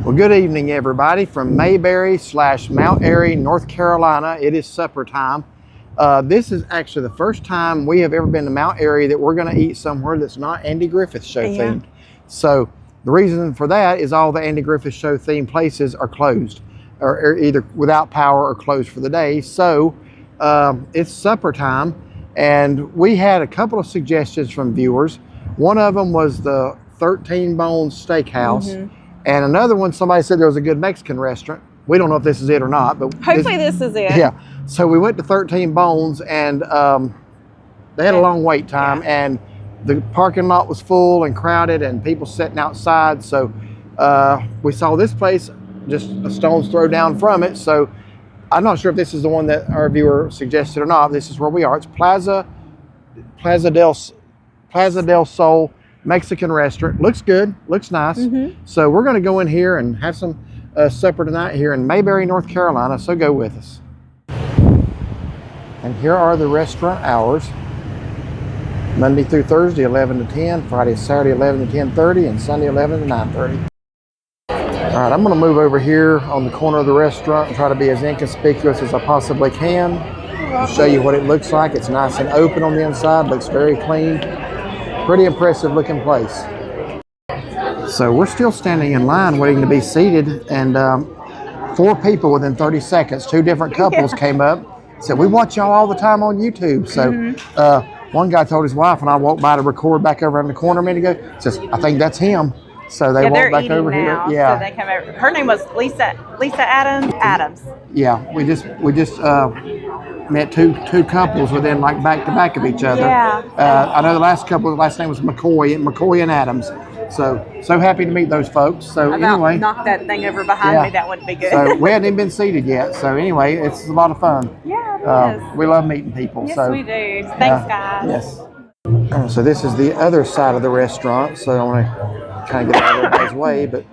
Well, good evening, everybody, from Mayberry / Mount Airy, North Carolina. It is supper time. This is actually the first time we have ever been to Mount Airy that we're going to eat somewhere that's not Andy Griffith Show themed. So the reason for that is all the Andy Griffith Show themed places are closed, or either without power or closed for the day. So it's supper time, and we had a couple of suggestions from viewers. One of them was the 13 Bones Steakhouse. And another one, somebody said there was a good Mexican restaurant. We don't know if this is it or not, but hopefully this is it. Yeah. So we went to 13 Bones, and they had a long wait time, and the parking lot was full and crowded, and people sitting outside. So we saw this place just a stone's throw down from it. So I'm not sure if this is the one that our viewer suggested or not. This is where we are. It's Plaza Del Sol Mexican restaurant. Looks good, looks nice. So we're going to go in here and have some supper tonight here in Mayberry, North Carolina. So go with us. And here are the restaurant hours: Monday through Thursday 11 to 10, Friday, Saturday 11 to 10:30, and Sunday 11 to 9:30. All right, I'm going to move over here on the corner of the restaurant and try to be as inconspicuous as I possibly can. I'll show you what it looks like. It's nice and open on the inside, looks very clean. Pretty impressive looking place. So we're still standing in line waiting to be seated, and 4 people within 30 seconds, 2 different couples came up, said, "We watch y'all all the time on YouTube." So one guy told his wife, and I walked by to record back over in the corner a minute ago, says, "I think that's him." So they walked back over now, here. Yeah. So they came over. Her name was Lisa Adams. Yeah, we just met two couples within like back to back of each other. Yeah. I know the last couple, the last name was McCoy and Adams. So happy to meet those folks. So anyway, knock that thing over behind me. That wouldn't be good. So we hadn't even been seated yet. So anyway, it's a lot of fun. Yeah, it is. We love meeting people. Yes, so we do. Thanks, guys. Yes. So this is the other side of the restaurant. So I want to kind of get out of everybody's way, but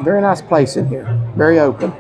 very nice place in here. Very open.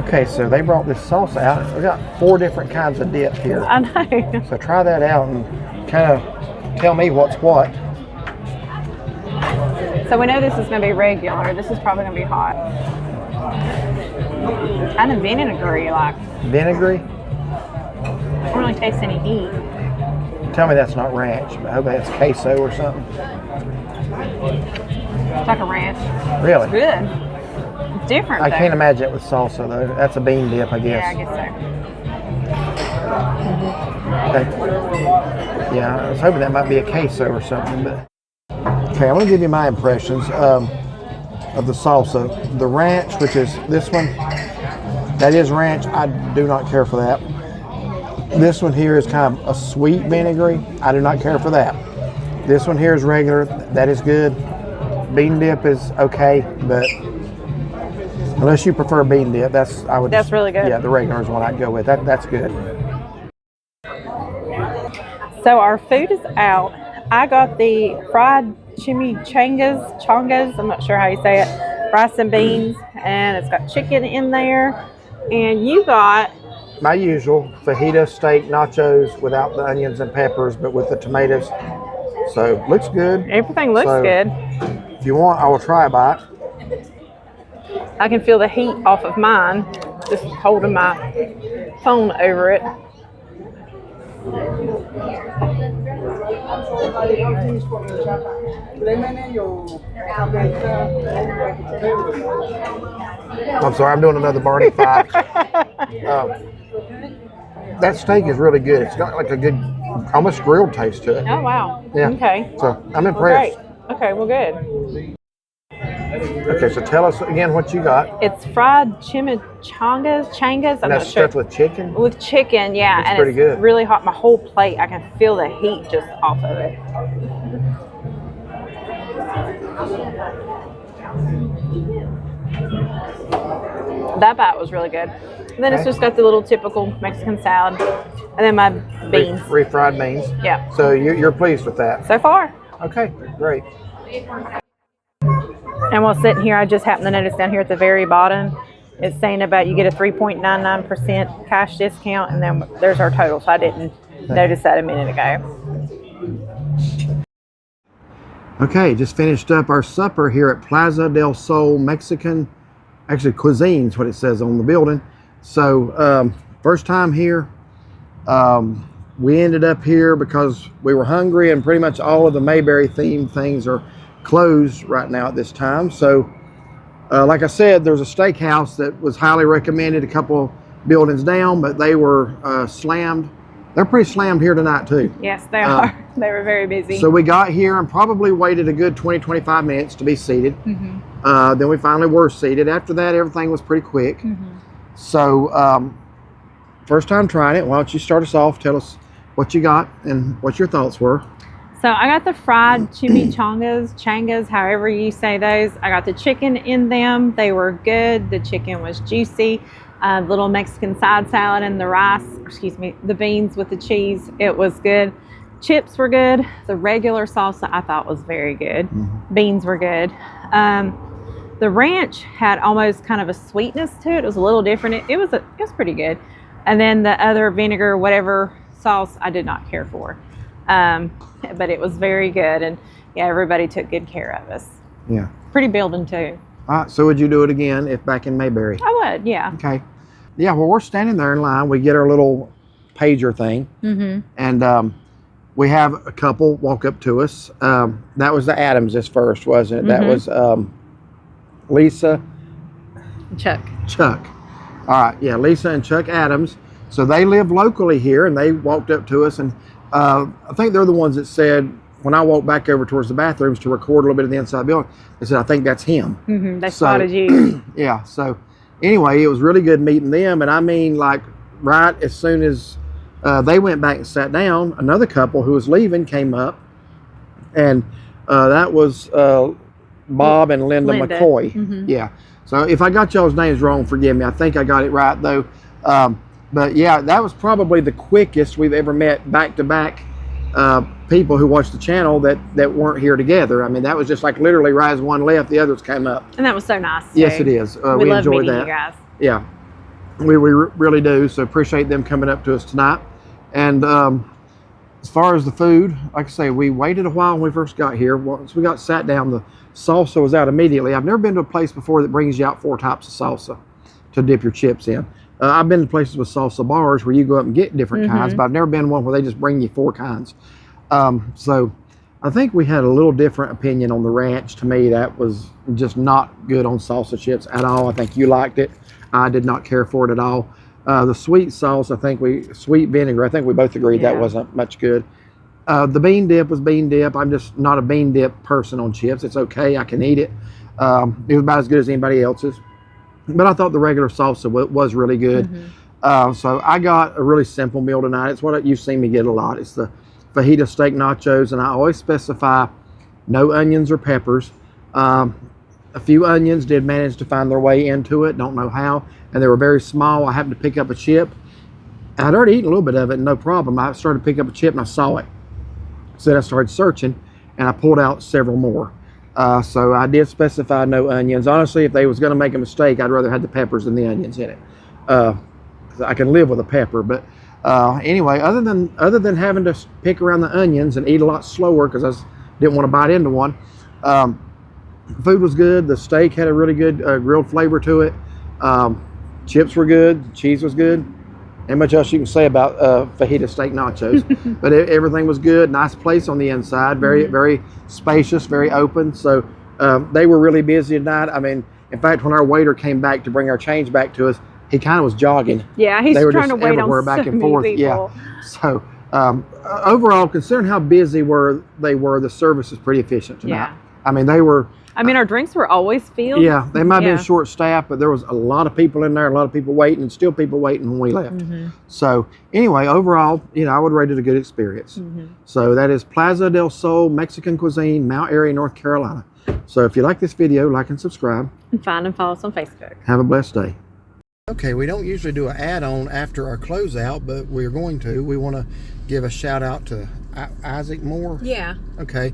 Okay, so they brought this sauce out. We got 4 different kinds of dip here. I know. So try that out and kind of tell me what's what. So we know this is going to be regular. This is probably going to be hot. Kind of vinegary, like. Vinegary? I don't really taste any heat. Tell me that's not ranch. I hope that's queso or something. It's like a ranch. Really? It's good. It's different, I can't imagine it with salsa, though. That's a bean dip, I guess. Yeah, I guess so. Okay. Yeah, I was hoping that might be a queso or something. But okay, I'm going to give you my impressions of the salsa. The ranch, which is this one, that is ranch. I do not care for that. This one here is kind of a sweet vinegary. I do not care for that. This one here is regular. That is good. Bean dip is okay, but unless you prefer bean dip, that's really good. Yeah, the regular is what I'd go with. That's good. So our food is out. I got the fried chongas. I'm not sure how you say it. Rice and beans, and it's got chicken in there. And you got My usual fajita steak nachos without the onions and peppers, but with the tomatoes. So looks good. everything looks So, good. If you want, I will try a bite. I can feel the heat off of mine, just holding my phone over it. I'm sorry, I'm doing another Barney Five. That steak is really good. It's got like a good, almost grilled taste to it. Oh, wow. Yeah. Okay. So I'm Well, great. impressed. Okay, well, good. Okay, so tell us again what you got. It's fried chimichangas. I'm And not that's sure. stuffed with chicken. With chicken, yeah. That's and pretty it's good. really hot. My whole plate, I can feel the heat just off of it. That bite was really good. And then it's Okay. just got the little typical Mexican salad. And then my beans. Refried beans. Yeah. So you're pleased with that. So far. Okay, great. And while sitting here, I just happened to notice down here at the very bottom, it's saying about you get a 3.99% cash discount, and then there's our total. So I didn't notice that a minute ago. Okay, just finished up our supper here at Plaza del Sol Mexican, actually cuisine is what it says on the building. So first time here. We ended up here because we were hungry, and pretty much all of the Mayberry themed things are closed right now at this time. So like I said, there's a steakhouse that was highly recommended a couple buildings down, but they were slammed. They're pretty slammed here tonight too. Yes, they are. They were very busy. So we got here and probably waited a good 20-25 minutes to be seated. Then we finally were seated. After that, everything was pretty quick. So first time trying it. Why don't you start us off? Tell us what you got and what your thoughts were. So I got the fried changas, however you say those. I got the chicken in them. They were good. The chicken was juicy. Little Mexican side salad and the beans with the cheese. It was good. Chips were good. The regular salsa I thought was very good. Beans were good. The ranch had almost kind of a sweetness to it. It was a little different. It was pretty good. And then the other vinegar, whatever sauce, I did not care for. But it was very good. And yeah, everybody took good care of us. Yeah. Pretty building too. All right. So would you do it again if back in Mayberry? I would, yeah. Okay. Yeah. Well, we're standing there in line. We get our little pager thing, and we have a couple walk up to us. That was the Adamses first, wasn't it? That was Lisa. Chuck. All right, yeah, Lisa and Chuck Adams. So they live locally here, and they walked up to us, and I think they're the ones that said, when I walked back over towards the bathrooms to record a little bit of the inside of the building, they said, I think that's him. They spotted you. Yeah, so anyway, it was really good meeting them, and I mean, like, right as soon as they went back and sat down, another couple who was leaving came up, and that was Bob and Linda McCoy. Yeah. So if I got y'all's names wrong, forgive me. I think I got it right though. But yeah, that was probably the quickest we've ever met back-to-back people who watched the channel that weren't here together. I mean, that was just like literally right as one left, the others came up. And that was so nice. Too. Yes, it is. We love enjoyed meeting that. you guys. Yeah, we really do. So appreciate them coming up to us tonight. And as far as the food, like I say, we waited a while when we first got here. Once we got sat down, the salsa was out immediately. I've never been to a place before that brings you out 4 types of salsa to dip your chips in. I've been to places with salsa bars where you go up and get different kinds, but I've never been one where they just bring you 4 kinds. So I think we had a little different opinion on the ranch. To me, that was just not good on salsa chips at all. I think you liked it. I did not care for it at all. The sweet sauce, sweet vinegar, I think we both agreed that wasn't much good. The bean dip was bean dip. I'm just not a bean dip person on chips. It's okay, I can eat it. It was about as good as anybody else's. But I thought the regular salsa was really good. So I got a really simple meal tonight. It's what you've seen me get a lot. It's the fajita steak nachos, and I always specify no onions or peppers. A few onions did manage to find their way into it, don't know how, and they were very small. I happened to pick up a chip. I'd already eaten a little bit of it, no problem. I started to pick up a chip and I saw it. So then I started searching, and I pulled out several more. So I did specify no onions. Honestly, if they was going to make a mistake, I'd rather have the peppers than the onions in it. I can live with a pepper, but anyway, other than having to pick around the onions and eat a lot slower because I didn't want to bite into one, food was good. The steak had a really good grilled flavor to it. Chips were good. Cheese was good. Ain't much else you can say about fajita steak nachos, but everything was good. Nice place on the inside, very spacious, very open. So they were really busy tonight. I mean, in fact, when our waiter came back to bring our change back to us, he kind of was jogging. Yeah, he's trying to wait on back so and forth. many people. Yeah. So overall, considering how busy they were, the service was pretty efficient tonight. Yeah. I mean, they were. I mean, our drinks were always filled. Yeah, they might have been short staffed, but there was a lot of people in there, a lot of people waiting, and still people waiting when we left. So anyway, overall, I would rate it a good experience. So that is Plaza Del Sol Mexican Cuisine, Mount Airy, North Carolina. So if you like this video, like and subscribe. And find and follow us on Facebook. Have a blessed day. Okay, we don't usually do an add-on after our closeout, but we're going to. We want to give a shout out to Isaac Moore. Yeah. Okay.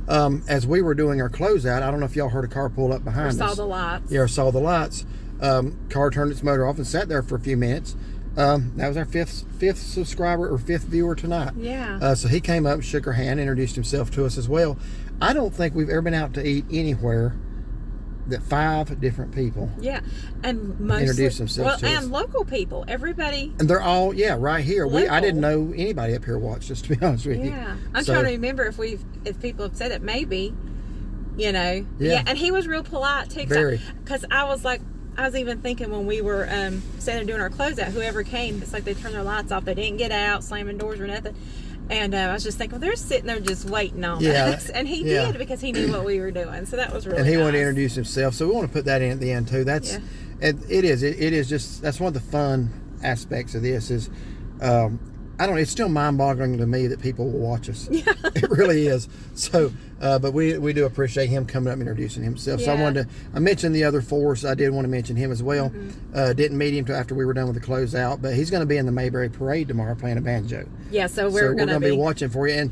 As we were doing our closeout, I don't know if y'all heard a car pull up behind us. Saw the lights. Yeah, saw the lights. Car turned its motor off and sat there for a few minutes. That was our fifth subscriber or fifth viewer tonight. Yeah. So he came up, shook our hand, introduced himself to us as well. I don't think we've ever been out to eat anywhere that 5 different people and mostly introduce themselves to us. And local people, everybody, and they're all right here. Local. I didn't know anybody up here watched us, to be honest with you. I'm trying to remember if people have said it, maybe, and he was real polite too, because I was even thinking when we were sitting there doing our closeout, whoever came, it's like they turned their lights off, they didn't get out slamming doors or nothing. And I was just thinking, well, they're sitting there just waiting on us. And he did, because he knew what we were doing. So that was really And he nice. wanted to introduce himself. So we want to put that in at the end, too. It is just, that's one of the fun aspects of this is, I don't know, it's still mind-boggling to me that people will watch us. Yeah. It really is. So, but we do appreciate him coming up and introducing himself. So I mentioned the other 4, so I did want to mention him as well. Didn't meet him till after we were done with the closeout, but he's going to be in the Mayberry Parade tomorrow playing a banjo. Yeah, so we're going to be watching for you. And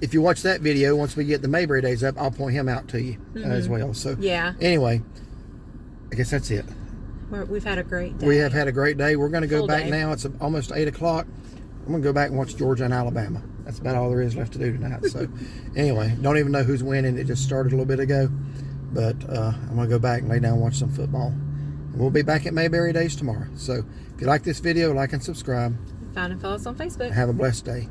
if you watch that video, once we get the Mayberry Days up, I'll point him out to you as well. So anyway, I guess that's it. We've had a great day. We have had a great day. We're going to go back now. It's almost 8 o'clock. I'm going to go back and watch Georgia and Alabama. That's about all there is left to do tonight. So anyway, don't even know who's winning. It just started a little bit ago. But I'm going to go back and lay down and watch some football. And we'll be back at Mayberry Days tomorrow. So if you like this video, like and subscribe. Find and follow us on Facebook. Have a blessed day.